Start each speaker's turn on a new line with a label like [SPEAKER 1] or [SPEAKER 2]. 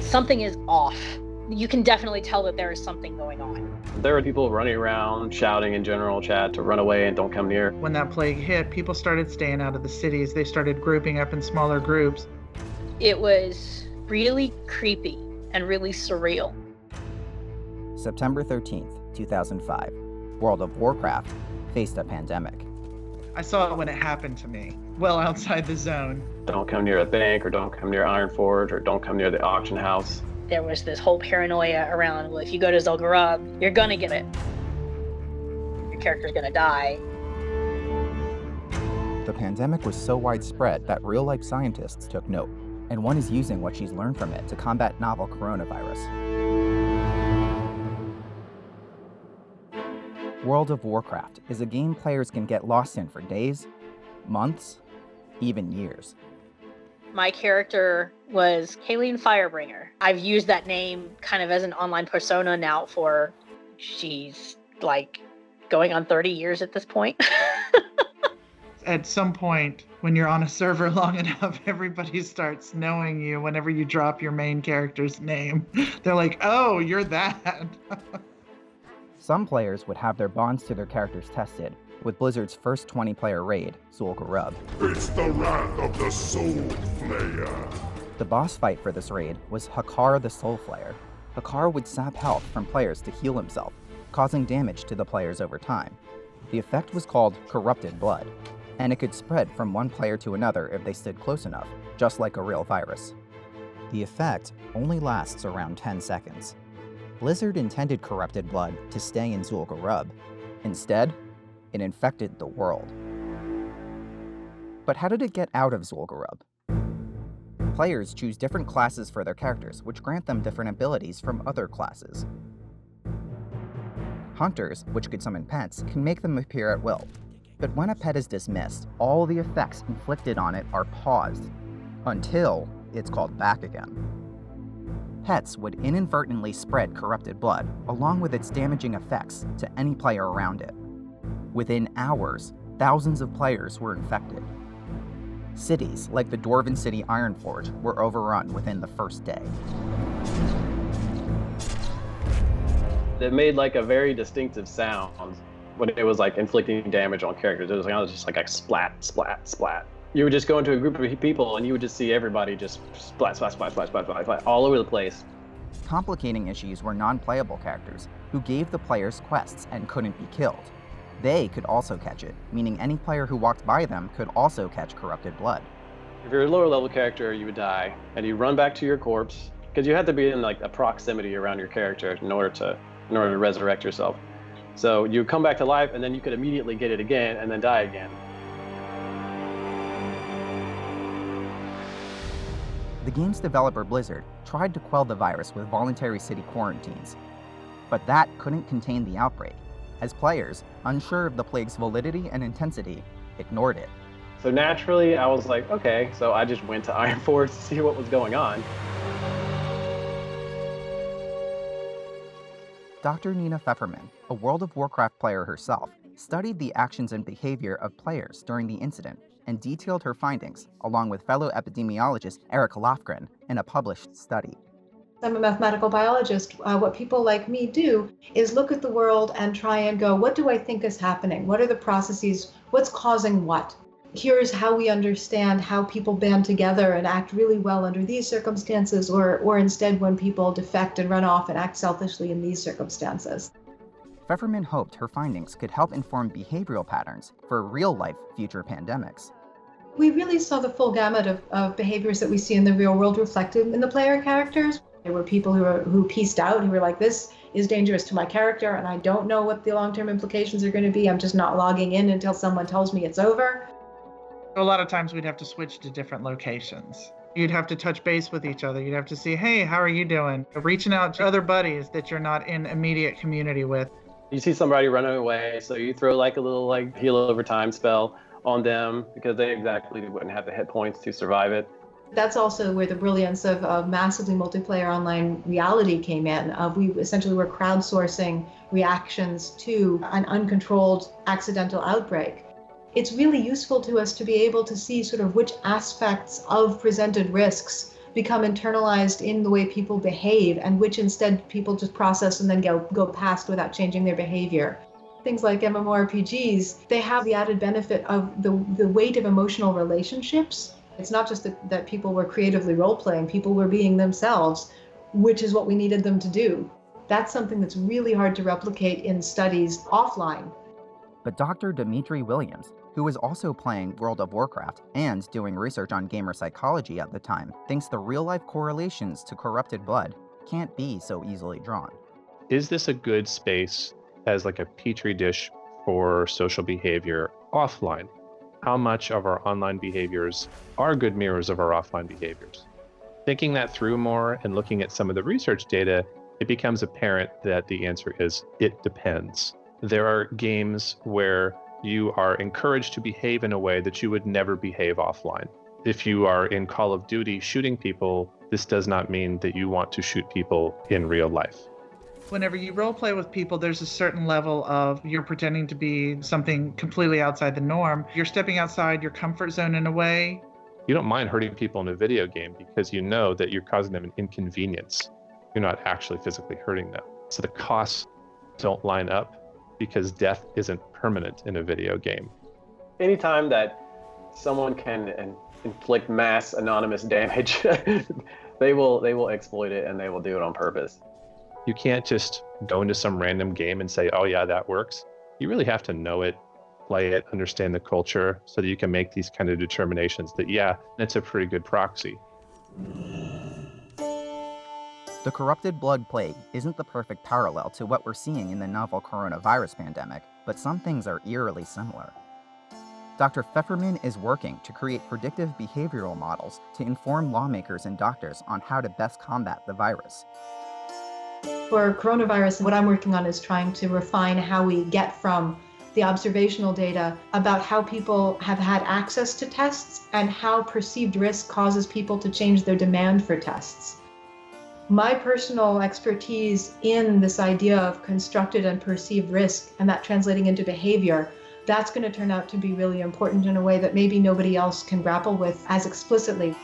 [SPEAKER 1] something is off. You can definitely tell that there is something going on.
[SPEAKER 2] There were people running around shouting in general chat to run away and don't come near.
[SPEAKER 3] When that plague hit, people started staying out of the cities. They started grouping up in smaller groups.
[SPEAKER 1] It was really creepy and really surreal.
[SPEAKER 4] September 13th, 2005. World of Warcraft faced a pandemic.
[SPEAKER 3] I saw it when it happened to me, well outside the zone.
[SPEAKER 2] Don't come near a bank, or don't come near Ironforge, or don't come near the auction house.
[SPEAKER 1] There was this whole paranoia around, well, if you go to zul'gurub, you're gonna get it. Your character's gonna die.
[SPEAKER 4] The pandemic was so widespread that real-life scientists took note, and one is using what she's learned from it to combat novel coronavirus. World of Warcraft is a game players can get lost in for days, months, even years.
[SPEAKER 1] My character was Kayleen Firebringer. I've used that name kind of as an online persona now for, she's like going on 30 years at this point.
[SPEAKER 3] At some point, when you're on a server long enough, everybody starts knowing you whenever you drop your main character's name. They're like, oh, you're that.
[SPEAKER 4] Some players would have their bonds to their characters tested with Blizzard's first 20-player raid, zul'gurub.
[SPEAKER 5] It's the wrath of the Soul Flayer.
[SPEAKER 4] The boss fight for this raid was Hakar the Soul Flayer. Hakar would sap health from players to heal himself, causing damage to the players over time. The effect was called corrupted blood, and it could spread from one player to another if they stood close enough, just like a real virus. The effect only lasts around 10 seconds. Blizzard intended corrupted blood to stay in zul'gurub. Instead, it infected the world. But how did it get out of zul'gurub? Players choose different classes for their characters, which grant them different abilities from other classes. Hunters, which could summon pets, can make them appear at will. But when a pet is dismissed, all the effects inflicted on it are paused, until it's called back again. Pets would inadvertently spread corrupted blood, along with its damaging effects, to any player around it. Within hours, thousands of players were infected. Cities, like the Dwarven city Ironforge, were overrun within the first day.
[SPEAKER 2] It made like a very distinctive sound when it was like inflicting damage on characters. It was just like a splat, splat, splat. You would just go into a group of people and you would just see everybody just splat, splat, splat, splat, splat, splat, splat all over the place.
[SPEAKER 4] Complicating issues were non-playable characters, who gave the players quests and couldn't be killed. They could also catch it, meaning any player who walked by them could also catch corrupted blood.
[SPEAKER 2] If you're a lower level character, you would die, and you run back to your corpse, because you had to be in like a proximity around your character in order to resurrect yourself. So you come back to life, and then you could immediately get it again, and then die again.
[SPEAKER 4] The game's developer Blizzard tried to quell the virus with voluntary city quarantines, but that couldn't contain the outbreak, as players, unsure of the plague's validity and intensity, ignored it.
[SPEAKER 2] So naturally, I was like, okay, so I just went to Ironforge to see what was going on.
[SPEAKER 4] Dr. Nina Pfefferman, a World of Warcraft player herself, studied the actions and behavior of players during the incident and detailed her findings, along with fellow epidemiologist Eric Lofgren, in a published study.
[SPEAKER 6] I'm a mathematical biologist. What people like me do is look at the world and try and go, what do I think is happening? What are the processes? What's causing what? Here's how we understand how people band together and act really well under these circumstances, or instead when people defect and run off and act selfishly in these circumstances.
[SPEAKER 4] Pfefferman hoped her findings could help inform behavioral patterns for real-life future pandemics.
[SPEAKER 6] We really saw the full gamut of behaviors that we see in the real world reflected in the player characters. There were people who pieced out, who were like, this is dangerous to my character and I don't know what the long-term implications are going to be. I'm just not logging in until someone tells me it's over.
[SPEAKER 3] A lot of times we'd have to switch to different locations. You'd have to touch base with each other. You'd have to see, hey, how are you doing? Reaching out to other buddies that you're not in immediate community with.
[SPEAKER 2] You see somebody running away, so you throw like a little like heal over time spell on them because they exactly wouldn't have the hit points to survive it.
[SPEAKER 6] That's also where the brilliance of massively multiplayer online reality came in. We essentially were crowdsourcing reactions to an uncontrolled accidental outbreak. It's really useful to us to be able to see sort of which aspects of presented risks become internalized in the way people behave, and which instead people just process and then go past without changing their behavior. Things like MMORPGs, they have the added benefit of the weight of emotional relationships. It's not just that people were creatively role-playing, people were being themselves, which is what we needed them to do. That's something that's really hard to replicate in studies offline.
[SPEAKER 4] But Dr. Dimitri Williams, who was also playing World of Warcraft and doing research on gamer psychology at the time, thinks the real-life correlations to corrupted blood can't be so easily drawn.
[SPEAKER 7] Is this a good space as like a petri dish for social behavior offline? How much of our online behaviors are good mirrors of our offline behaviors? Thinking that through more and looking at some of the research data, it becomes apparent that the answer is it depends. There are games where you are encouraged to behave in a way that you would never behave offline. If you are in Call of Duty shooting people, this does not mean that you want to shoot people in real life.
[SPEAKER 3] Whenever you role play with people, there's a certain level of you're pretending to be something completely outside the norm. You're stepping outside your comfort zone in a way.
[SPEAKER 7] You don't mind hurting people in a video game because you know that you're causing them an inconvenience. You're not actually physically hurting them. So the costs don't line up because death isn't permanent in a video game.
[SPEAKER 2] Anytime that someone can inflict mass anonymous damage, they will exploit it, and they will do it on purpose.
[SPEAKER 7] You can't just go into some random game and say, oh yeah, that works. You really have to know it, play it, understand the culture, so that you can make these kind of determinations that, yeah, it's a pretty good proxy.
[SPEAKER 4] The corrupted blood plague isn't the perfect parallel to what we're seeing in the novel coronavirus pandemic, but some things are eerily similar. Dr. Pfefferman is working to create predictive behavioral models to inform lawmakers and doctors on how to best combat the virus.
[SPEAKER 6] For coronavirus, what I'm working on is trying to refine how we get from the observational data about how people have had access to tests and how perceived risk causes people to change their demand for tests. My personal expertise in this idea of constructed and perceived risk and that translating into behavior, that's going to turn out to be really important in a way that maybe nobody else can grapple with as explicitly.